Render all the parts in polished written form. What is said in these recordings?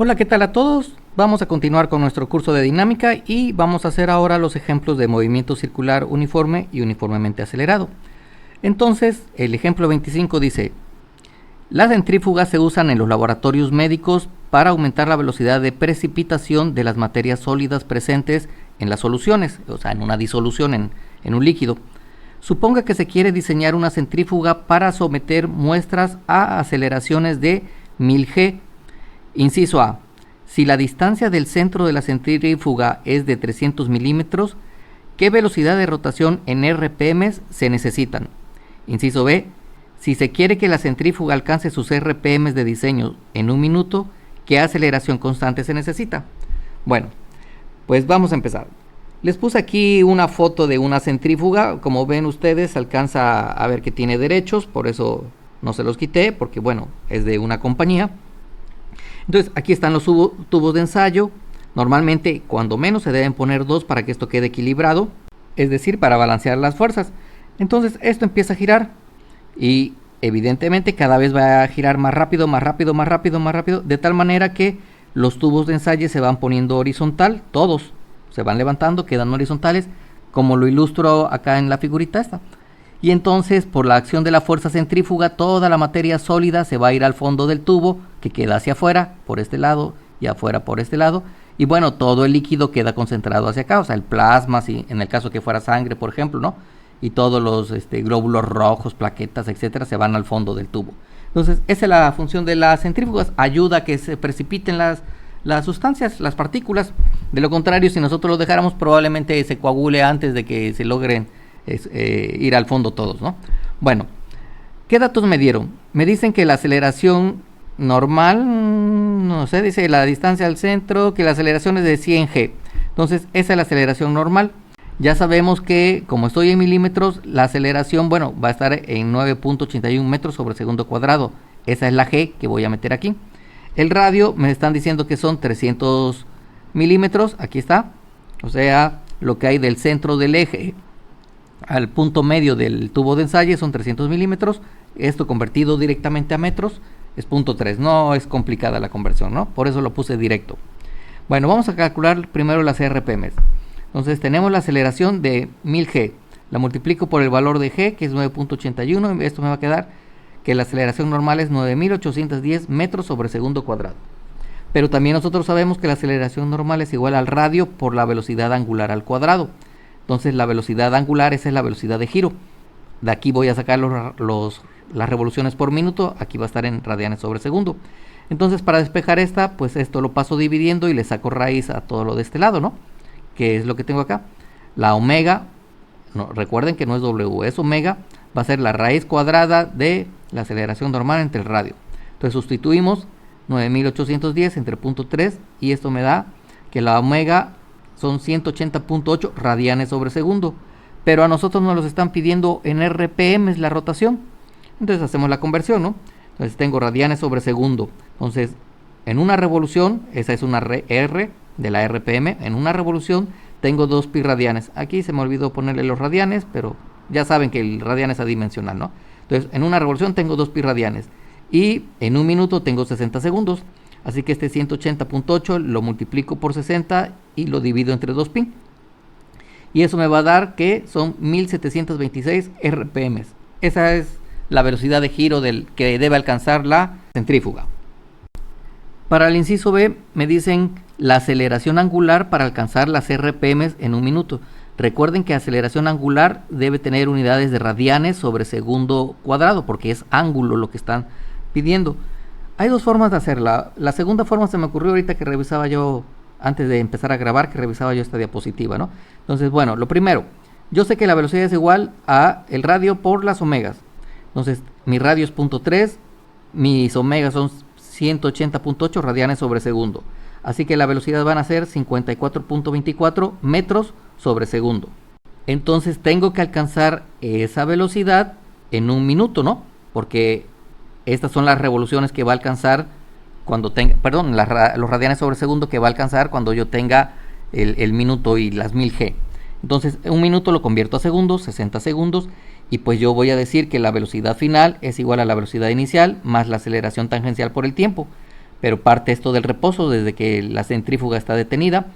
Hola, ¿qué tal a todos? Vamos a continuar con nuestro curso de dinámica y vamos a hacer ahora los ejemplos de movimiento circular uniforme y uniformemente acelerado. Entonces, el ejemplo 25 dice: las centrífugas se usan en los laboratorios médicos para aumentar la velocidad de precipitación de las materias sólidas presentes en las soluciones, o sea, en una disolución en un líquido. Suponga que se quiere diseñar una centrífuga para someter muestras a aceleraciones de 1000 G. Inciso A: si la distancia del centro de la centrífuga es de 300 milímetros, ¿qué velocidad de rotación en RPM se necesitan? Inciso B: si se quiere que la centrífuga alcance sus RPM de diseño en un minuto, ¿qué aceleración constante se necesita? Bueno, pues vamos a empezar. Les puse aquí una foto de una centrífuga. Como ven ustedes, se alcanza a ver que tiene derechos, por eso no se los quité, porque bueno, es de una compañía. Entonces aquí están los tubos de ensayo. Normalmente cuando menos se deben poner 2 para que esto quede equilibrado, es decir, para balancear las fuerzas. Entonces esto empieza a girar y evidentemente cada vez va a girar más rápido, más rápido, más rápido, más rápido, de tal manera que los tubos de ensayo se van poniendo horizontal, todos se van levantando, quedan horizontales, como lo ilustro acá en la figurita esta. Y entonces, por la acción de la fuerza centrífuga, toda la materia sólida se va a ir al fondo del tubo, que queda hacia afuera, por este lado, y afuera por este lado. Y bueno, todo el líquido queda concentrado hacia acá, o sea, el plasma, si en el caso que fuera sangre, por ejemplo, ¿no? Y todos los glóbulos rojos, plaquetas, etcétera, se van al fondo del tubo. Entonces, esa es la función de las centrífugas, ayuda a que se precipiten las sustancias, las partículas. De lo contrario, si nosotros lo dejáramos, probablemente se coagule antes de que se logren ir al fondo todos, ¿no? Bueno, ¿qué datos me dieron? Me dicen que la aceleración normal, no sé, dice la distancia al centro, que la aceleración es de 100 G. Entonces, esa es la aceleración normal. Ya sabemos que, como estoy en milímetros, la aceleración, bueno, va a estar en 9.81 metros sobre segundo cuadrado. Esa es la G que voy a meter aquí. El radio me están diciendo que son 300 milímetros, aquí está. O sea, lo que hay del centro del eje al punto medio del tubo de ensayo son 300 milímetros. Esto convertido directamente a metros es 0.3. No es complicada la conversión, ¿no? Por eso lo puse directo. Bueno, vamos a calcular primero las RPM. Entonces tenemos la aceleración de 1000 G. La multiplico por el valor de G, que es 9.81. Esto me va a quedar que la aceleración normal es 9810 metros sobre segundo cuadrado. Pero también nosotros sabemos que la aceleración normal es igual al radio por la velocidad angular al cuadrado. Entonces la velocidad angular, esa es la velocidad de giro. De aquí voy a sacar las revoluciones por minuto. Aquí va a estar en radianes sobre segundo. Entonces, para despejar esta, pues esto lo paso dividiendo y le saco raíz a todo lo de este lado, ¿no? Que es lo que tengo acá. La omega, no, recuerden que no es W, es omega, va a ser la raíz cuadrada de la aceleración normal entre el radio. Entonces sustituimos 9810 entre 0.3 y esto me da que la omega son 180.8 radianes sobre segundo, pero a nosotros nos los están pidiendo en RPM, es la rotación. Entonces hacemos la conversión, ¿no? Entonces tengo radianes sobre segundo. Entonces, en una revolución, esa es una R de la RPM, en una revolución tengo 2 pi radianes. Aquí se me olvidó ponerle los radianes, pero ya saben que el radian es adimensional, ¿no? Entonces, en una revolución tengo 2 pi radianes y en un minuto tengo 60 segundos. Así que este 180.8 lo multiplico por 60 y lo divido entre 2 pi. Y eso me va a dar que son 1726 RPM. Esa es la velocidad de giro que debe alcanzar la centrífuga. Para el inciso B me dicen la aceleración angular para alcanzar las RPM en un minuto. Recuerden que aceleración angular debe tener unidades de radianes sobre segundo cuadrado, porque es ángulo lo que están pidiendo. Hay dos formas de hacerla. La segunda forma se me ocurrió ahorita que revisaba yo, antes de empezar a grabar, que revisaba yo esta diapositiva, ¿no? Entonces, bueno, lo primero, yo sé que la velocidad es igual a el radio por las omegas. Entonces, mi radio es 0.3, mis omegas son 180.8 radianes sobre segundo. Así que la velocidad van a ser 54.24 metros sobre segundo. Entonces tengo que alcanzar esa velocidad en un minuto, ¿no? Porque estas son las revoluciones que va a alcanzar cuando tenga, perdón, los radianes sobre segundo que va a alcanzar cuando yo tenga el minuto y las 1000 G. Entonces un minuto lo convierto a segundos, 60 segundos, y pues yo voy a decir que la velocidad final es igual a la velocidad inicial más la aceleración tangencial por el tiempo. pero parte esto del reposo desde que la centrífuga está detenida.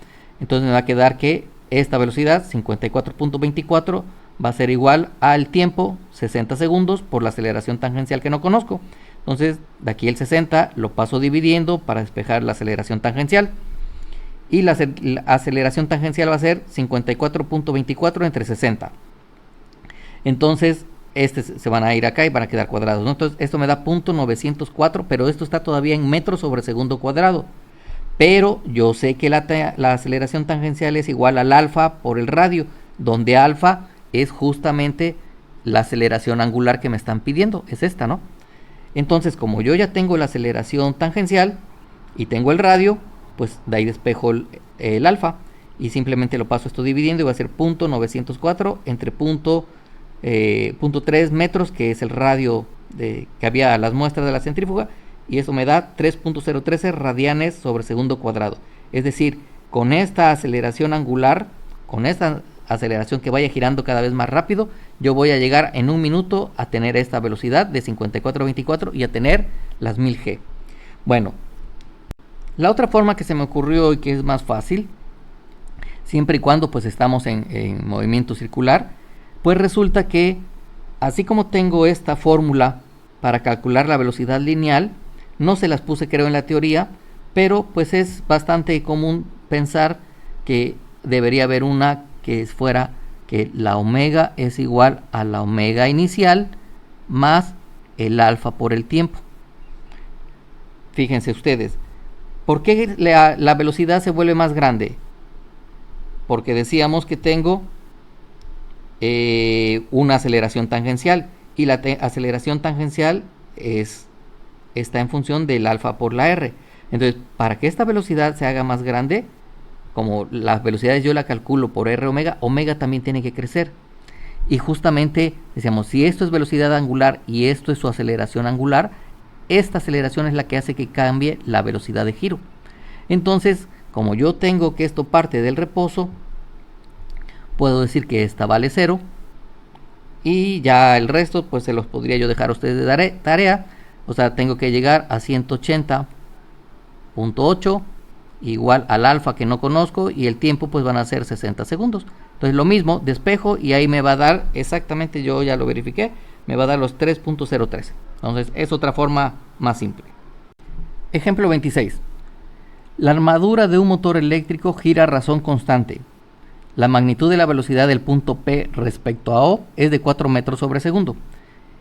Entonces me va a quedar que esta velocidad, 54.24, va a ser igual al tiempo, 60 segundos, por la aceleración tangencial que no conozco. Entonces, de aquí el 60 lo paso dividiendo para despejar la aceleración tangencial. Y la aceleración tangencial va a ser 54.24 entre 60. Entonces, se van a ir acá y van a quedar cuadrados, ¿no? Entonces, esto me da 0.904, pero esto está todavía en metros sobre segundo cuadrado. Pero yo sé que la aceleración tangencial es igual al alfa por el radio, donde alfa es justamente la aceleración angular que me están pidiendo, es esta, ¿no? Entonces, como yo ya tengo la aceleración tangencial y tengo el radio, pues de ahí despejo el alfa y simplemente lo paso esto dividiendo y va a ser 0.904 entre 0.3 metros, que es el radio que había a las muestras de la centrífuga, y eso me da 3.013 radianes sobre segundo cuadrado. Es decir, con esta aceleración angular, con esta aceleración que vaya girando cada vez más rápido, yo voy a llegar en un minuto a tener esta velocidad de 54.24 y a tener las 1000 G. Bueno, la otra forma que se me ocurrió y que es más fácil, siempre y cuando pues estamos en movimiento circular, pues resulta que así como tengo esta fórmula para calcular la velocidad lineal, no se las puse creo en la teoría, pero pues es bastante común pensar que debería haber una que fuera que la omega es igual a la omega inicial más el alfa por el tiempo. Fíjense ustedes, ¿por qué la velocidad se vuelve más grande? Porque decíamos que tengo una aceleración tangencial, y la aceleración tangencial está en función del alfa por la r. Entonces, para que esta velocidad se haga más grande, como las velocidades yo la calculo por r omega, omega también tiene que crecer. Y justamente decíamos, si esto es velocidad angular y esto es su aceleración angular, esta aceleración es la que hace que cambie la velocidad de giro. Entonces, como yo tengo que esto parte del reposo, puedo decir que esta vale 0, y ya el resto pues se los podría yo dejar a ustedes de tarea. O sea, tengo que llegar a 180.8 igual al alfa que no conozco, y el tiempo pues van a ser 60 segundos. Entonces lo mismo, despejo y ahí me va a dar exactamente, yo ya lo verifiqué, me va a dar los 3.013. Entonces es otra forma más simple. Ejemplo 26. La armadura de un motor eléctrico gira a razón constante. La magnitud de la velocidad del punto P respecto a O es de 4 metros sobre segundo.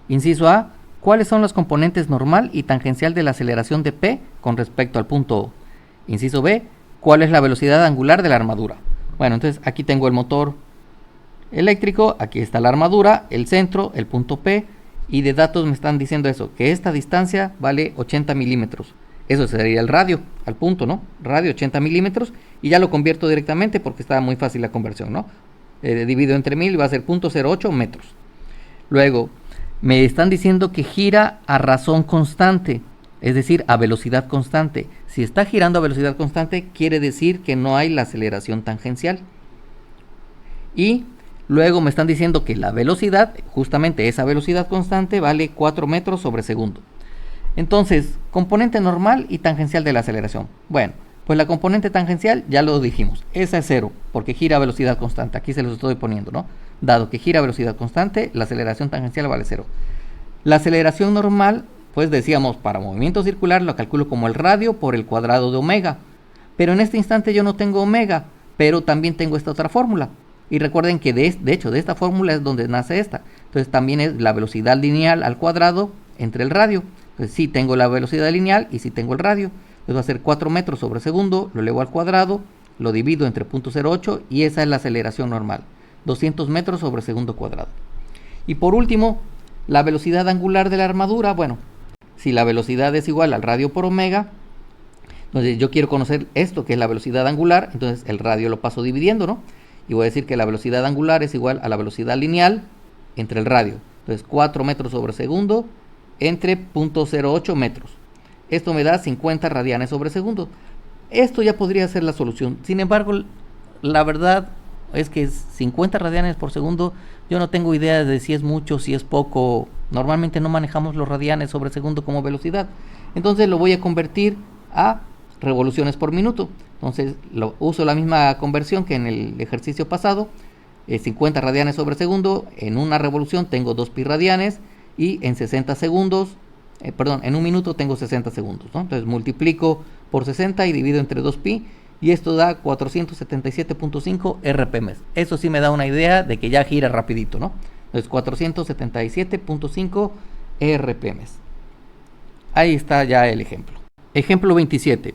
Inciso A. ¿Cuáles son los componentes normal y tangencial de la aceleración de P con respecto al punto O? Inciso B. ¿Cuál es la velocidad angular de la armadura? Bueno, entonces aquí tengo el motor eléctrico, aquí está la armadura, el centro, el punto P, y de datos me están diciendo eso, que esta distancia vale 80 milímetros. Eso sería el radio, al punto, ¿no? Radio 80 milímetros, y ya lo convierto directamente porque está muy fácil la conversión, ¿no? Divido entre 1000 va a ser 0.08 metros. Luego, me están diciendo que gira a razón constante, es decir, a velocidad constante. Si está girando a velocidad constante, quiere decir que no hay la aceleración tangencial. Y luego me están diciendo que la velocidad, justamente esa velocidad constante, vale 4 metros sobre segundo. Entonces, componente normal y tangencial de la aceleración. Bueno, pues la componente tangencial ya lo dijimos, esa es 0, porque gira a velocidad constante. Aquí se los estoy poniendo, ¿no? Dado que gira a velocidad constante, la aceleración tangencial vale 0. La aceleración normal, pues decíamos, para movimiento circular lo calculo como el radio por el cuadrado de omega. Pero en este instante yo no tengo omega, pero también tengo esta otra fórmula. Y recuerden que de hecho de esta fórmula es donde nace esta. Entonces también es la velocidad lineal al cuadrado entre el radio. Entonces sí tengo la velocidad lineal y sí tengo el radio. Entonces va a ser 4 metros sobre segundo, lo elevo al cuadrado, lo divido entre 0.08 y esa es la aceleración normal. 200 metros sobre segundo cuadrado. Y por último, la velocidad angular de la armadura. Bueno, si la velocidad es igual al radio por omega, entonces yo quiero conocer esto que es la velocidad angular, entonces el radio lo paso dividiendo, ¿no? Y voy a decir que la velocidad angular es igual a la velocidad lineal entre el radio. Entonces 4 metros sobre segundo entre 0.08 metros. Esto me da 50 radianes sobre segundo. Esto ya podría ser la solución. Sin embargo, la verdad es que 50 radianes por segundo, yo no tengo idea de si es mucho, si es poco. Normalmente no manejamos los radianes sobre segundo como velocidad. Entonces lo voy a convertir a revoluciones por minuto. Entonces uso la misma conversión que en el ejercicio pasado, 50 radianes sobre segundo, en una revolución tengo 2 pi radianes y en 60 segundos, en un minuto tengo 60 segundos, ¿no? Entonces multiplico por 60 y divido entre 2 pi y esto da 477.5 RPM. Eso sí me da una idea de que ya gira rapidito, ¿no? Entonces 477.5 RPM. Ahí está ya el ejemplo. Ejemplo 27.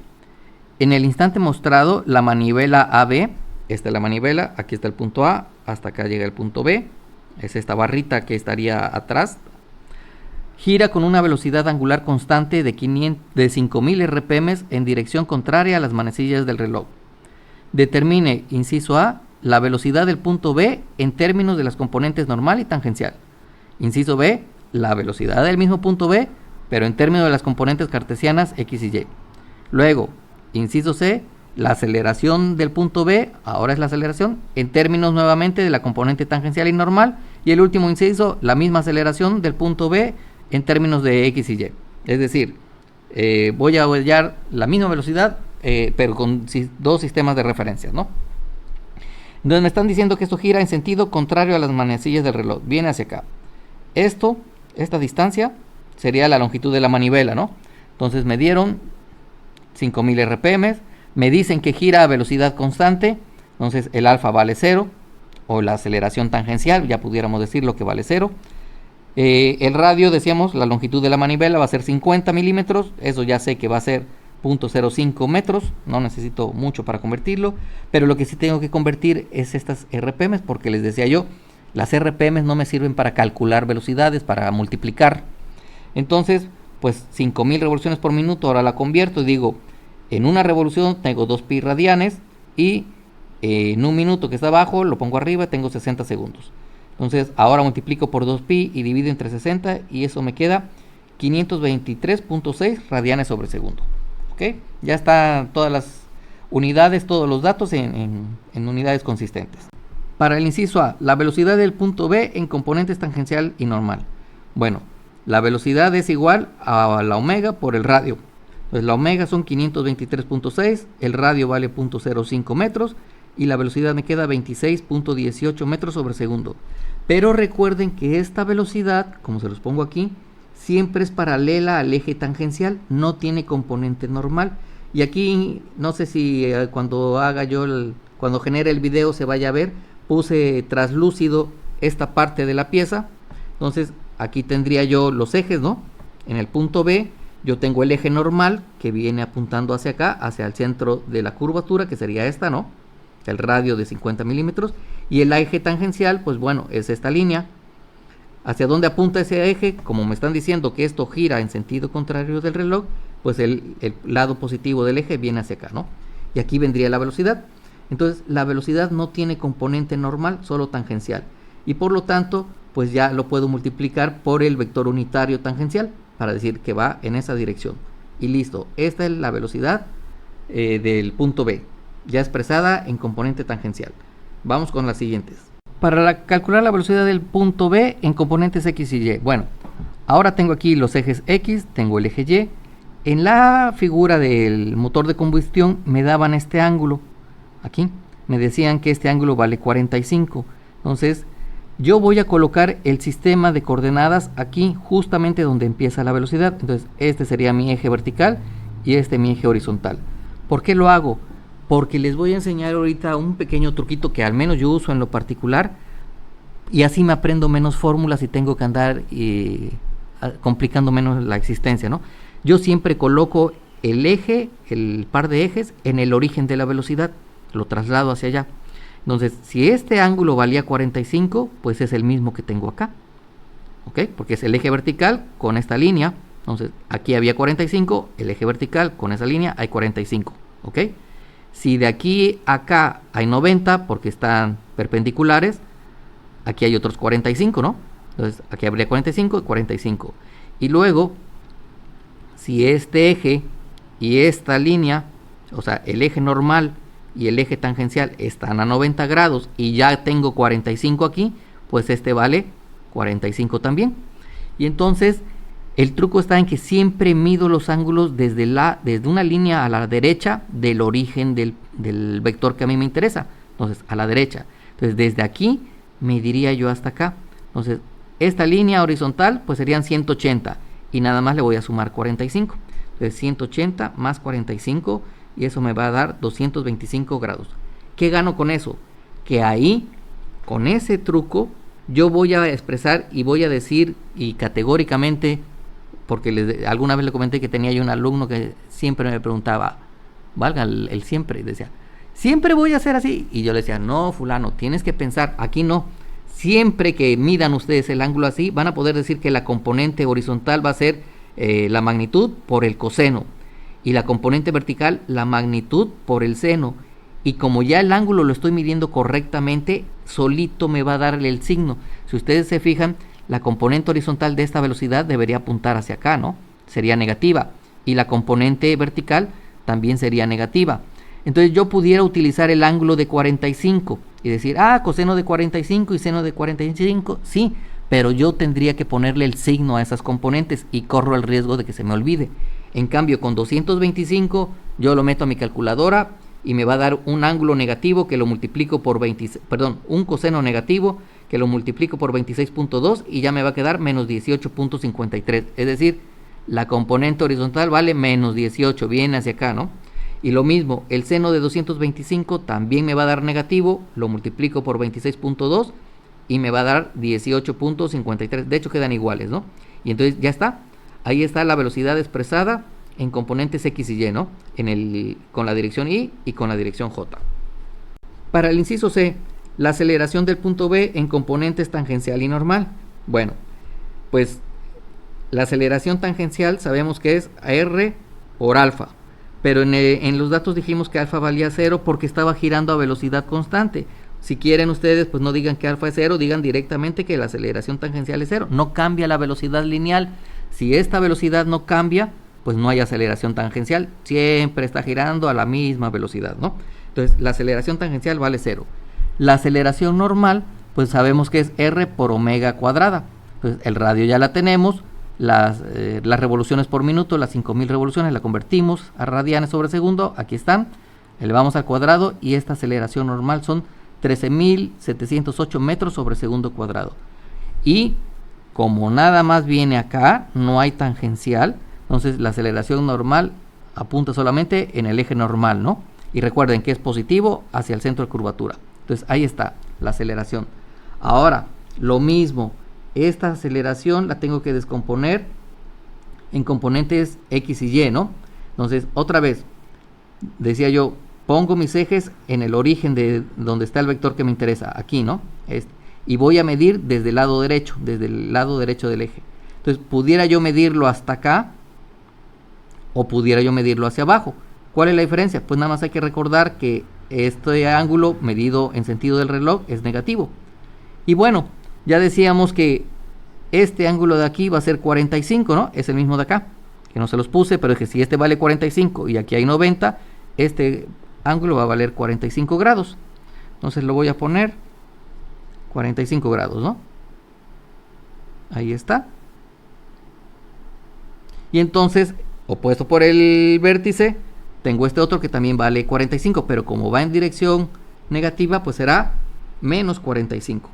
En el instante mostrado, la manivela AB, esta es la manivela, aquí está el punto A, hasta acá llega el punto B, es esta barrita que estaría atrás, gira con una velocidad angular constante de 5000 RPM en dirección contraria a las manecillas del reloj. Determine, inciso A, la velocidad del punto B en términos de las componentes normal y tangencial. Inciso B, la velocidad del mismo punto B, pero en términos de las componentes cartesianas X y Y. Luego, inciso C, la aceleración del punto B, ahora es la aceleración, en términos nuevamente de la componente tangencial y normal. Y el último inciso, la misma aceleración del punto B en términos de X y Y. Es decir, voy a hallar la misma velocidad, pero con dos sistemas de referencias, ¿no? Entonces me están diciendo que esto gira en sentido contrario a las manecillas del reloj, viene hacia acá. Esta distancia sería la longitud de la manivela, ¿no? Entonces me dieron 5000 RPM, me dicen que gira a velocidad constante, entonces el alfa vale 0, o la aceleración tangencial, ya pudiéramos decir lo que vale 0. El radio, decíamos, la longitud de la manivela va a ser 50 milímetros, eso ya sé que va a ser 0.05 metros, no necesito mucho para convertirlo, pero lo que sí tengo que convertir es estas RPM, porque les decía yo, las RPM no me sirven para calcular velocidades, para multiplicar. Entonces, pues 5000 revoluciones por minuto, ahora la convierto y digo, en una revolución tengo 2 pi radianes y en un minuto que está abajo lo pongo arriba, tengo 60 segundos. Entonces ahora multiplico por 2 pi y divido entre 60 y eso me queda 523.6 radianes sobre segundo. ¿Ok? Ya están todas las unidades, todos los datos en unidades consistentes. Para el inciso A, la velocidad del punto B en componentes tangencial y normal. Bueno, la velocidad es igual a la omega por el radio. Pues la omega son 523.6, el radio vale 0.05 metros y la velocidad me queda 26.18 metros sobre segundo. Pero recuerden que esta velocidad, como se los pongo aquí, siempre es paralela al eje tangencial, no tiene componente normal. Y aquí, no sé si cuando cuando genere el video se vaya a ver, puse traslúcido esta parte de la pieza. Entonces, aquí tendría yo los ejes, ¿no? En el punto B, yo tengo el eje normal que viene apuntando hacia acá, hacia el centro de la curvatura, que sería esta, ¿no? El radio de 50 milímetros. Y el eje tangencial, pues bueno, es esta línea. ¿Hacia dónde apunta ese eje? Como me están diciendo que esto gira en sentido contrario del reloj, pues el lado positivo del eje viene hacia acá, ¿no? Y aquí vendría la velocidad. Entonces, la velocidad no tiene componente normal, solo tangencial. Y por lo tanto, pues ya lo puedo multiplicar por el vector unitario tangencial para decir que va en esa dirección. Y listo, esta es la velocidad del punto B, ya expresada en componente tangencial. Vamos con las siguientes. Para calcular la velocidad del punto B en componentes X y Y. Bueno, ahora tengo aquí los ejes X, tengo el eje Y. En la figura del motor de combustión me daban este ángulo. Aquí me decían que este ángulo vale 45. Entonces, yo voy a colocar el sistema de coordenadas aquí, justamente donde empieza la velocidad. Entonces, este sería mi eje vertical y este mi eje horizontal. ¿Por qué lo hago? Porque les voy a enseñar ahorita un pequeño truquito que al menos yo uso en lo particular y así me aprendo menos fórmulas y tengo que andar complicando menos la existencia, ¿no? Yo siempre coloco el eje, el par de ejes, en el origen de la velocidad, lo traslado hacia allá. Entonces, si este ángulo valía 45, pues es el mismo que tengo acá, ¿ok? Porque es el eje vertical con esta línea. Entonces, aquí había 45, el eje vertical con esa línea hay 45, ¿ok? Si de aquí a acá hay 90, porque están perpendiculares, aquí hay otros 45, ¿no? Entonces, aquí habría 45 y 45. Y luego, si este eje y esta línea, o sea, el eje normal y el eje tangencial están a 90 grados y ya tengo 45 aquí, pues este vale 45 también. Y entonces El truco está en que siempre mido los ángulos desde una línea a la derecha del origen del vector que a mí me interesa. Entonces, a la derecha. Entonces, desde aquí mediría yo hasta acá. Entonces, esta línea horizontal pues serían 180 y nada más le voy a sumar 45. Entonces, 180 más 45 y eso me va a dar 225 grados. ¿Qué gano con eso? Que ahí, con ese truco, yo voy a expresar y voy a decir y categóricamente, porque alguna vez le comenté que tenía yo un alumno que siempre me preguntaba, valga el siempre, decía, siempre voy a hacer así. Y yo le decía, no, fulano, tienes que pensar, aquí no. Siempre que midan ustedes el ángulo así, van a poder decir que la componente horizontal va a ser la magnitud por el coseno. Y la componente vertical, la magnitud por el seno. Y como ya el ángulo lo estoy midiendo correctamente, solito me va a dar el signo. Si ustedes se fijan, la componente horizontal de esta velocidad debería apuntar hacia acá, ¿no? Sería negativa. Y la componente vertical también sería negativa. Entonces yo pudiera utilizar el ángulo de 45 y decir, coseno de 45 y seno de 45, sí, pero yo tendría que ponerle el signo a esas componentes y corro el riesgo de que se me olvide. En cambio, con 225 yo lo meto a mi calculadora y me va a dar un ángulo negativo que lo multiplico por un coseno negativo que lo multiplico por 26.2 y ya me va a quedar menos 18.53. Es decir, la componente horizontal vale menos 18, viene hacia acá, ¿no? Y lo mismo, el seno de 225 también me va a dar negativo, lo multiplico por 26.2 y me va a dar 18.53. De hecho quedan iguales, ¿no? Y entonces ya está. Ahí está la velocidad expresada en componentes X y Y, ¿no? Con la dirección Y y con la dirección J. Para el inciso C, la aceleración del punto B en componentes tangencial y normal. Bueno, pues la aceleración tangencial sabemos que es R por alfa. Pero en los datos dijimos que alfa valía 0 porque estaba girando a velocidad constante. Si quieren ustedes, pues no digan que alfa es 0, digan directamente que la aceleración tangencial es 0. No cambia la velocidad lineal. Si esta velocidad no cambia, pues no hay aceleración tangencial. Siempre está girando a la misma velocidad, ¿no? Entonces, la aceleración tangencial vale 0. La aceleración normal, pues sabemos que es R por omega cuadrada. Entonces, el radio ya la tenemos. Las revoluciones por minuto, las 5000 revoluciones, la convertimos a radianes sobre segundo, aquí están, elevamos al cuadrado y esta aceleración normal son 13.708 metros sobre segundo cuadrado. Y como nada más viene acá, no hay tangencial, entonces la aceleración normal apunta solamente en el eje normal, ¿no? Y recuerden que es positivo hacia el centro de curvatura. Entonces ahí está la aceleración. Ahora, lo mismo. Esta aceleración la tengo que descomponer en componentes X y Y, ¿no? Entonces, otra vez, decía yo, pongo mis ejes en el origen de donde está el vector que me interesa, aquí, ¿no? Y voy a medir desde el lado derecho del eje. Entonces, pudiera yo medirlo hasta acá o pudiera yo medirlo hacia abajo. ¿Cuál es la diferencia? Pues nada más hay que recordar que este ángulo medido en sentido del reloj es negativo. Y bueno, ya decíamos que este ángulo de aquí va a ser 45, ¿no? Es el mismo de acá, que no se los puse, pero es que si este vale 45 y aquí hay 90, este ángulo va a valer 45 grados. Entonces lo voy a poner 45 grados, ¿no? Ahí está. Y entonces, opuesto por el vértice, tengo este otro que también vale 45, pero como va en dirección negativa, pues será menos 45.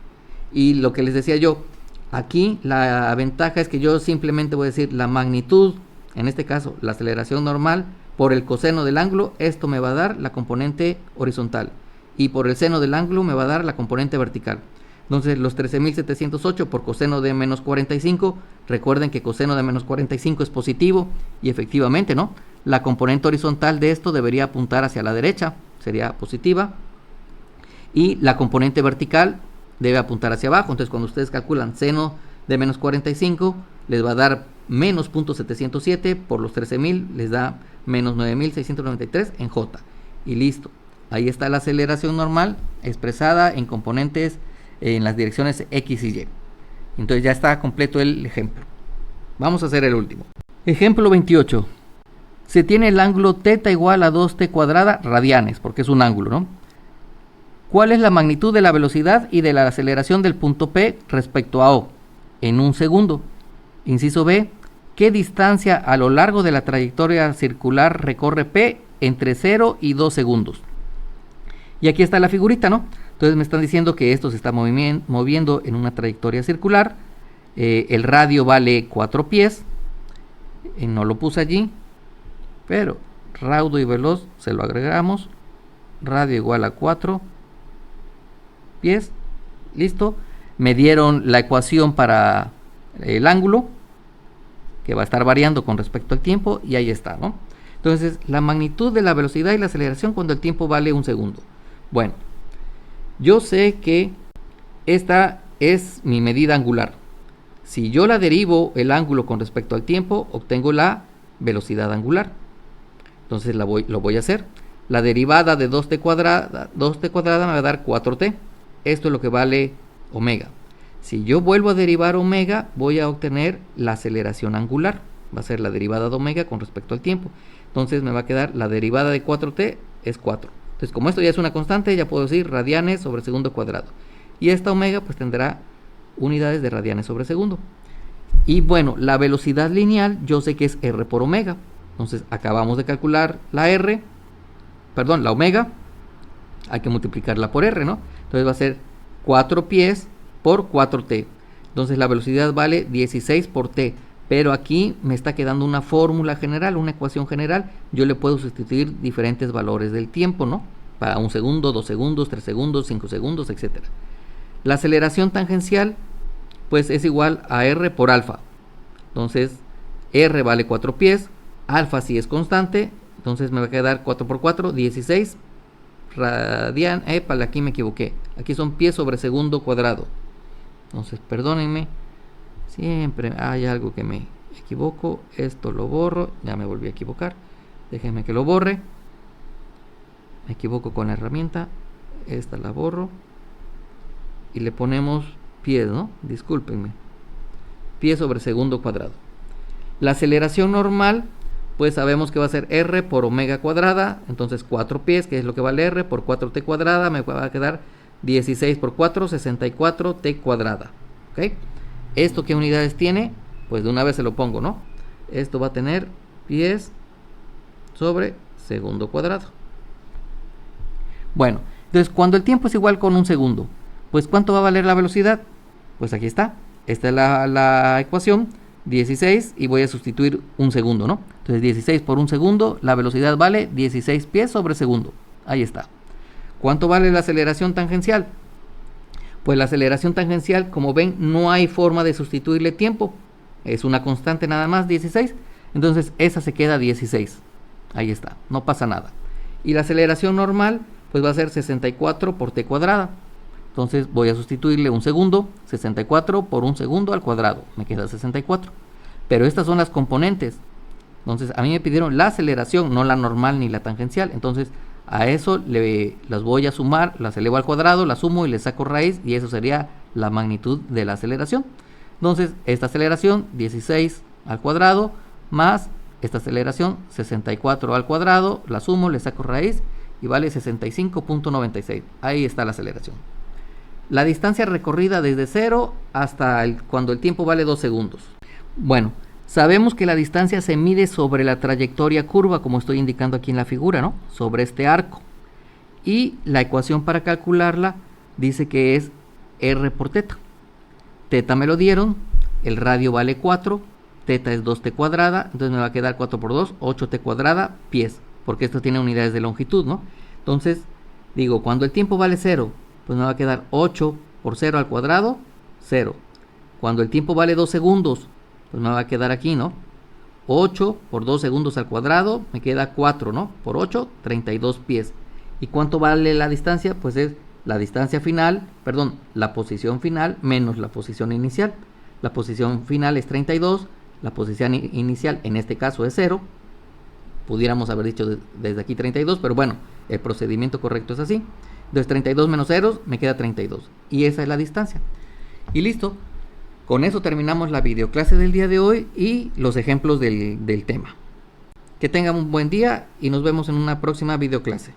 Y lo que les decía yo, aquí la ventaja es que yo simplemente voy a decir la magnitud, en este caso la aceleración normal, por el coseno del ángulo, esto me va a dar la componente horizontal. Y por el seno del ángulo me va a dar la componente vertical. Entonces los 13.708 por coseno de menos 45, recuerden que coseno de menos 45 es positivo, y efectivamente, ¿no? La componente horizontal de esto debería apuntar hacia la derecha, sería positiva, y la componente vertical debe apuntar hacia abajo. Entonces cuando ustedes calculan seno de menos 45 les va a dar menos 0.707, por los 13.000 les da menos 9.693 en J y listo. Ahí está la aceleración normal expresada en componentes en las direcciones X y Y. Entonces ya está completo el ejemplo. Vamos a hacer el último. Ejemplo 28. Se tiene el ángulo θ igual a 2t cuadrada radianes, porque es un ángulo, ¿no? ¿Cuál es la magnitud de la velocidad y de la aceleración del punto P respecto a O? En un segundo. Inciso B. ¿Qué distancia a lo largo de la trayectoria circular recorre P entre 0 y 2 segundos? Y aquí está la figurita, ¿no? Entonces me están diciendo que esto se está moviendo en una trayectoria circular. El radio vale 4 pies. No lo puse allí, pero raudo y veloz se lo agregamos. Radio igual a 4 pies. Listo. Me dieron la ecuación para el ángulo, que va a estar variando con respecto al tiempo, y ahí está, ¿no? Entonces, la magnitud de la velocidad y la aceleración cuando el tiempo vale 1 segundo. Bueno, yo sé que esta es mi medida angular. Si yo la derivo el ángulo con respecto al tiempo, obtengo la velocidad angular. Entonces lo voy a hacer. La derivada de 2t cuadrada me va a dar 4t. Esto es lo que vale omega. Si yo vuelvo a derivar omega, voy a obtener la aceleración angular. Va a ser la derivada de omega con respecto al tiempo. Entonces me va a quedar la derivada de 4t es 4. Entonces, como esto ya es una constante, ya puedo decir radianes sobre segundo cuadrado. Y esta omega pues tendrá unidades de radianes sobre segundo. Y bueno, la velocidad lineal yo sé que es r por omega. Entonces acabamos de calcular la omega. Hay que multiplicarla por r, ¿no? Entonces va a ser 4 pies por 4t. Entonces la velocidad vale 16 por t. Pero aquí me está quedando una fórmula general, una ecuación general. Yo le puedo sustituir diferentes valores del tiempo, ¿no? Para 1 segundo, 2 segundos, 3 segundos, 5 segundos, etc. La aceleración tangencial pues es igual a r por alfa. Entonces r vale 4 pies, alfa sí es constante, entonces me va a quedar 4 por 4, 16 radian. Aquí me equivoqué, aquí son pies sobre segundo cuadrado. Entonces perdónenme, siempre hay algo que me equivoco. Esto lo borro, ya me volví a equivocar, déjenme que lo borre. Me equivoco con la herramienta, esta la borro y le ponemos pies, ¿no? Discúlpenme. Pies sobre segundo cuadrado. La aceleración normal, pues sabemos que va a ser r por omega cuadrada. Entonces 4 pies, que es lo que vale r, por 4t cuadrada, me va a quedar 16 por 4, 64t cuadrada. ¿Ok? ¿Esto qué unidades tiene? Pues de una vez se lo pongo, ¿no? Esto va a tener pies sobre segundo cuadrado. Bueno, entonces cuando el tiempo es igual con 1 segundo, pues ¿cuánto va a valer la velocidad? Pues aquí está. Esta es la ecuación, 16, y voy a sustituir 1 segundo, ¿no? Entonces 16 por 1 segundo, la velocidad vale 16 pies sobre segundo. Ahí está. ¿Cuánto vale la aceleración tangencial? Pues la aceleración tangencial, como ven, no hay forma de sustituirle tiempo. Es una constante nada más, 16. Entonces esa se queda 16. Ahí está, no pasa nada. Y la aceleración normal, pues va a ser 64 por t cuadrada. Entonces voy a sustituirle 1 segundo, 64 por 1 segundo al cuadrado. Me queda 64. Pero estas son las componentes. Entonces a mí me pidieron la aceleración, no la normal ni la tangencial. Entonces a eso las voy a sumar, las elevo al cuadrado, las sumo y le saco raíz. Y eso sería la magnitud de la aceleración. Entonces esta aceleración, 16 al cuadrado, más esta aceleración, 64 al cuadrado, la sumo, le saco raíz y vale 65.96. Ahí está la aceleración. La distancia recorrida desde 0 hasta cuando el tiempo vale 2 segundos. Bueno, sabemos que la distancia se mide sobre la trayectoria curva, como estoy indicando aquí en la figura, ¿no? Sobre este arco. Y la ecuación para calcularla dice que es r por teta. Teta me lo dieron, el radio vale 4, teta es 2t cuadrada, entonces me va a quedar 4 por 2, 8t cuadrada, pies, porque esto tiene unidades de longitud, ¿no? Entonces, digo, cuando el tiempo vale 0, pues me va a quedar 8 por 0 al cuadrado, 0. Cuando el tiempo vale 2 segundos, pues me va a quedar aquí, ¿no? 8 por 2 segundos al cuadrado, me queda 4, ¿no? Por 8, 32 pies. ¿Y cuánto vale la distancia? Pues es la distancia final, perdón, la posición final menos la posición inicial. La posición final es 32, la posición inicial en este caso es 0. Pudiéramos haber dicho desde aquí 32, pero bueno, el procedimiento correcto es así. Entonces 32 menos 0 me queda 32. Y esa es la distancia. Y listo. Con eso terminamos la videoclase del día de hoy y los ejemplos del tema. Que tengan un buen día y nos vemos en una próxima videoclase.